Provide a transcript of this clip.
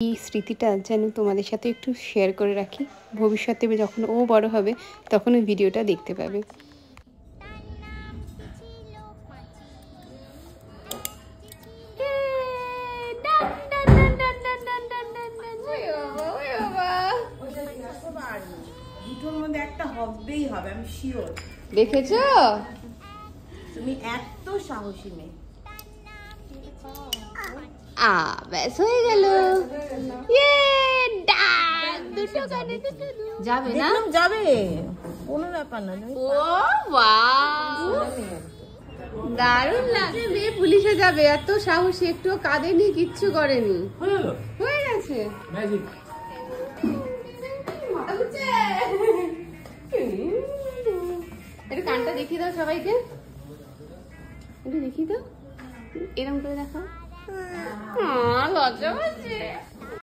এই স্মৃতিটা যেন তোমাদের সাথে একটু শেয়ার করে রাখি, ভবিষ্যতে যখন ও বড় হবে তখন ওই ভিডিওটা দেখতে পাবে। দুটোর মধ্যে একটা হবেই হবে, আমি শিওর। দেখেছো, তুমি এত সাহসী মেয়ে। ব্যাস হয়ে গেল। দুটো গানে যাবে না, যাবে, কোনো ব্যাপার না। ও বাহ, দারুণ লাগে। মেয়ে পুলিশে যাবে, এত সাহসী, একটু কাঁদেনি, কিচ্ছু করেনি, হয়ে গেছে। একটু কানটা দেখিয়ে দাও সবাইকে, একটু দেখিয়ে দাও, এরকম করে দেখাও। লজ্জা পাচ্ছে।